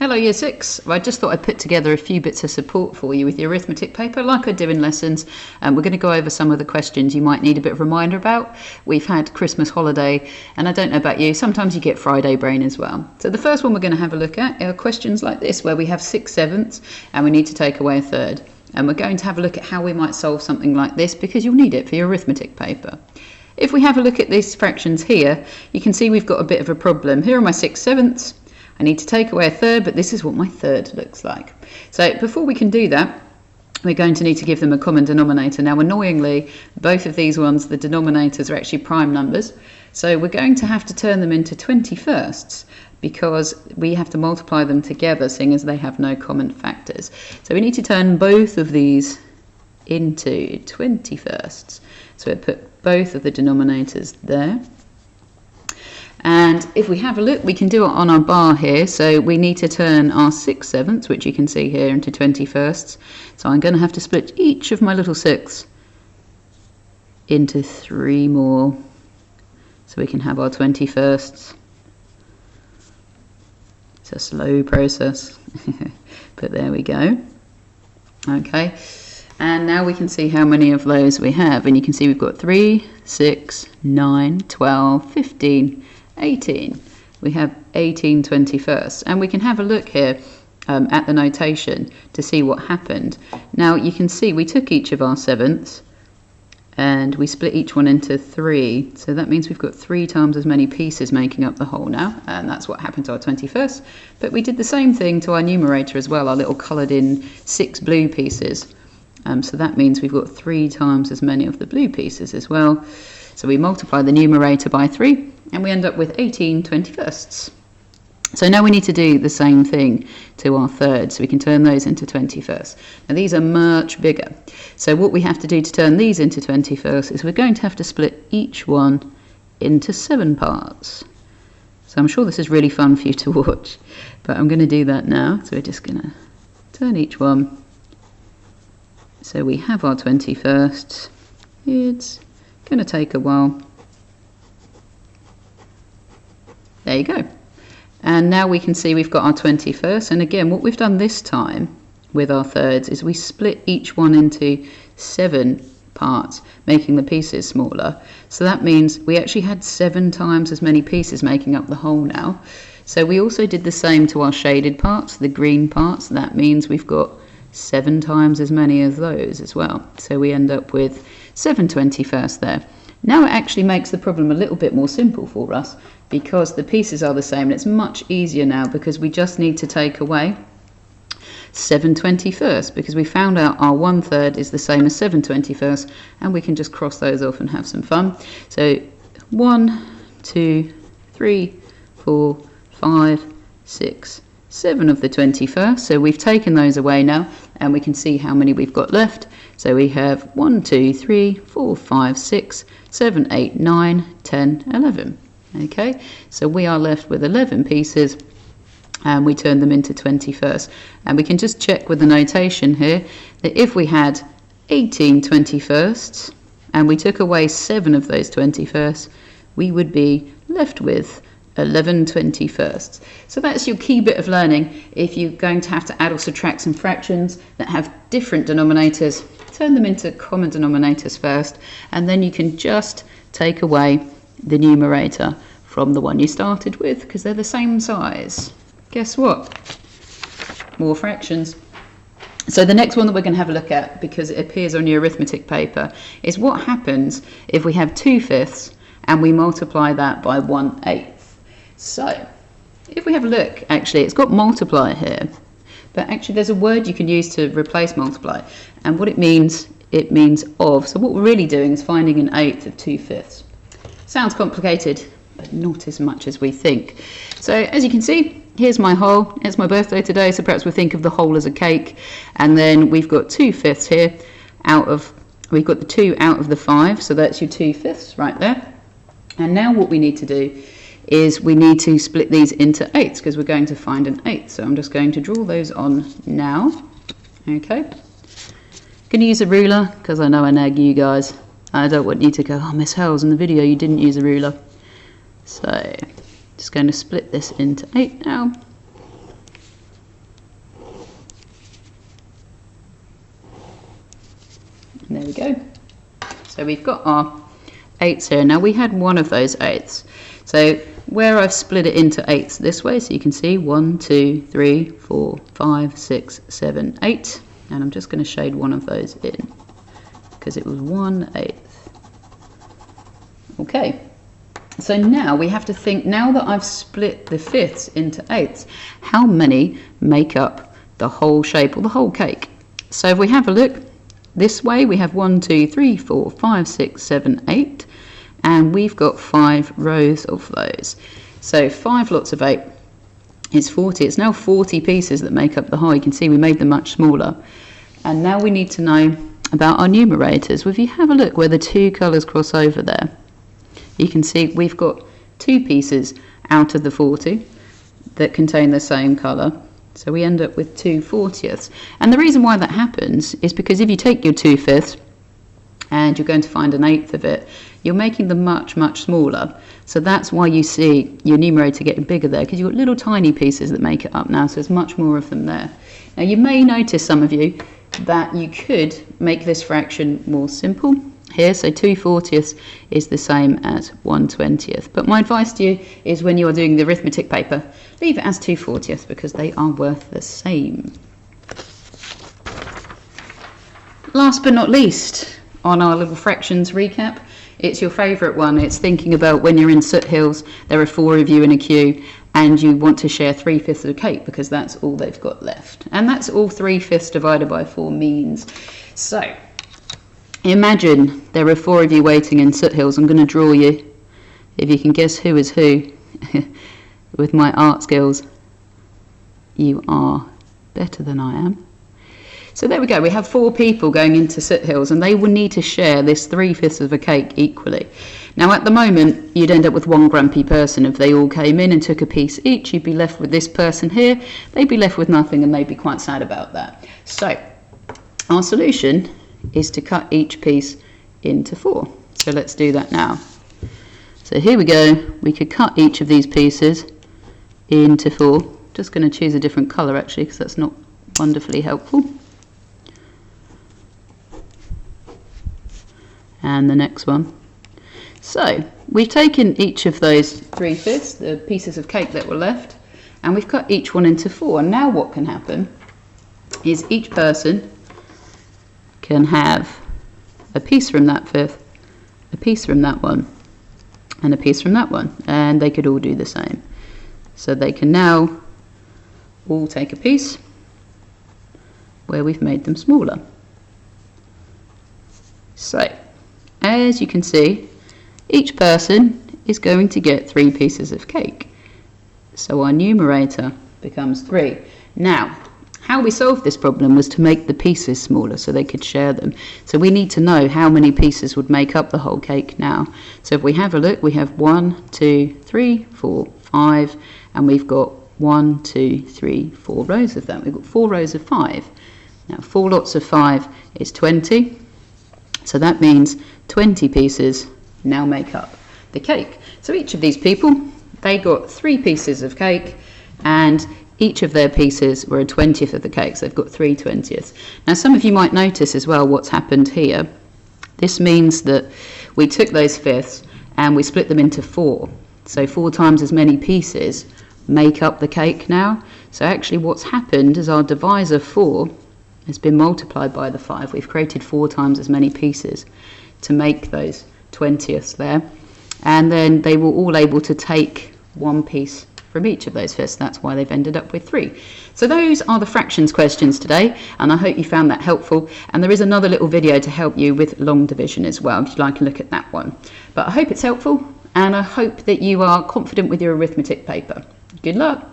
Hello Year 6. I just thought I'd put together a few bits of support for you with your arithmetic paper like I do in lessons. We're going to go over some of the questions you might need a bit of a reminder about. We've had Christmas holiday and I don't know about you, sometimes you get Friday brain as well. So the first one we're going to have a look at are questions like this where we have 6/7 and we need to take away a third. And we're going to have a look at how we might solve something like this because you'll need it for your arithmetic paper. If we have a look at these fractions here, you can see we've got a bit of a problem. Here are my 6/7. I need to take away a third, but this is what my third looks like. So before we can do that, we're going to need to give them a common denominator. Now, annoyingly, both of these ones, the denominators are actually prime numbers. So we're going to have to turn them into 21sts because we have to multiply them together, seeing as they have no common factors. So we need to turn both of these into 21sts. So we'll put both of the denominators there. And if we have a look, we can do it on our bar here. So we need to turn our 6/7, which you can see here, into 21sts. So I'm going to have to split each of my little 6 into 3 more so we can have our 21sts. It's a slow process, but there we go. Okay, and now we can see how many of those we have. And you can see we've got 3, 6, 9, 12, 15, 18. We have 18 21sts, and we can have a look here at the notation to see what happened. Now you can see we took each of our 7ths and we split each one into 3, so that means we've got 3 times as many pieces making up the whole now, and that's what happened to our 21st. But we did the same thing to our numerator as well, our little coloured in 6 blue pieces, so that means we've got 3 times as many of the blue pieces as well. So we multiply the numerator by 3 and we end up with 18 21sts. So now we need to do the same thing to our thirds, so we can turn those into 21sts. Now these are much bigger. So what we have to do to turn these into 21sts is we're going to have to split each one into 7 parts. So I'm sure this is really fun for you to watch, but I'm going to do that now. So we're just going to turn each one. So we have our 21sts. It's going to take a while. There you go. And now we can see we've got our 21st. And again, what we've done this time with our thirds is we split each one into 7 parts, making the pieces smaller. So that means we actually had 7 times as many pieces making up the whole now. So we also did the same to our shaded parts, the green parts. That means we've got 7 times as many of those as well. So we end up with 7 21st there. Now it actually makes the problem a little bit more simple for us because the pieces are the same, and it's much easier now because we just need to take away 7 21st because we found out our 1/3 is the same as 7 21st, and we can just cross those off and have some fun. So 1, 2, 3, 4, 5, 6, 7 of the 21st. So we've taken those away now and we can see how many we've got left. So we have 1, 2, 3, 4, 5, 6, 7, 8, 9, 10, 11. Okay, so we are left with 11 pieces and we turn them into 21st. And we can just check with the notation here that if we had 18 21sts and we took away 7 of those 21sts, we would be left with 11 21sts. So that's your key bit of learning. If you're going to have to add or subtract some fractions that have different denominators, turn them into common denominators first, and then you can just take away the numerator from the one you started with because they're the same size. Guess what? More fractions. So the next one that we're going to have a look at, because it appears on your arithmetic paper, is what happens if we have 2/5 and we multiply that by 1/8. So if we have a look, actually it's got multiply here, but actually there's a word you can use to replace multiply, and what it means of. So what we're really doing is finding an 1/8 of 2/5. Sounds complicated, but not as much as we think. So as you can see, here's my whole. It's my birthday today, so perhaps we'll think of the whole as a cake, and then we've got 2/5 here we've got the 2 out of the 5, so that's your 2/5 right there. And now what we need to do is we need to split these into 8ths because we're going to find an 1/8. So I'm just going to draw those on now. Okay. Going to use a ruler because I know I nag you guys. I don't want you to go, oh, Miss Howells, in the video you didn't use a ruler. So just going to split this into 8 now. So we've got our 8s here. Now we had one of those 8s. So where I've split it into 8s this way, so you can see 1, 2, 3, 4, 5, 6, 7, 8. And I'm just going to shade one of those in because it was 1/8. Okay. So now we have to think, now that I've split the 5ths into 8ths, how many make up the whole shape or the whole cake? So if we have a look this way, we have 1, 2, 3, 4, 5, 6, 7, 8, and we've got 5 rows of those. So 5 lots of 8 is 40. It's now 40 pieces that make up the whole. You can see we made them much smaller. And now we need to know about our numerators. Well, if you have a look where the 2 colours cross over there, you can see we've got 2 pieces out of the 40 that contain the same colour. So we end up with 2 40ths. And the reason why that happens is because if you take your 2 5ths and you're going to find an 1/8 of it, you're making them much, much smaller. So that's why you see your numerator getting bigger there, because you've got little tiny pieces that make it up now. So there's much more of them there. Now you may notice, some of you, that you could make this fraction more simple here. So 2 40ths is the same as 1 20th. But my advice to you is, when you are doing the arithmetic paper, leave it as 2 40ths because they are worth the same. Last but not least, on our little fractions recap, it's your favourite one. It's thinking about when you're in Soot Hills, there are 4 of you in a queue and you want to share 3/5 of the cake because that's all they've got left. And that's all 3/5 divided by 4 means. So imagine there are 4 of you waiting in Soot Hills. I'm going to draw you. If you can guess who is who with my art skills, you are better than I am. So there we go. We have 4 people going into Soot Hills, and they will need to share this 3/5 of a cake equally. Now at the moment, you'd end up with 1 grumpy person. If they all came in and took a piece each, you'd be left with this person here. They'd be left with nothing, and they'd be quite sad about that. So our solution is to cut each piece into 4. So let's do that now. So here we go. We could cut each of these pieces into 4. Just going to choose a different colour actually, because that's not wonderfully helpful. And the next one. So we've taken each of those 3/5, the pieces of cake that were left, and we've cut each one into 4. And now what can happen is each person can have a piece from that 5th, a piece from that one, and a piece from that one, and they could all do the same. So they can now all take a piece where we've made them smaller. So as you can see, each person is going to get 3 pieces of cake. So our numerator becomes 3. Now, how we solved this problem was to make the pieces smaller so they could share them. So we need to know how many pieces would make up the whole cake now. So if we have a look, we have 1, 2, 3, 4, 5, and we've got 1, 2, 3, 4 rows of them. We've got 4 rows of 5. Now 4 lots of 5 is 20. So that means 20 pieces now make up the cake. So each of these people, they got 3 pieces of cake, and each of their pieces were a 20th of the cake, so they've got 3 20ths. Now some of you might notice as well what's happened here. This means that we took those 5ths and we split them into 4. So 4 times as many pieces make up the cake now. So actually what's happened is our divisor 4 has been multiplied by the 5. We've created 4 times as many pieces to make those 20ths there, and then they were all able to take 1 piece from each of those 5ths. That's why they've ended up with 3. So those are the fractions questions today, and I hope you found that helpful. And there is another little video to help you with long division as well, if you'd like to look at that one. But I hope it's helpful, and I hope that you are confident with your arithmetic paper. Good luck.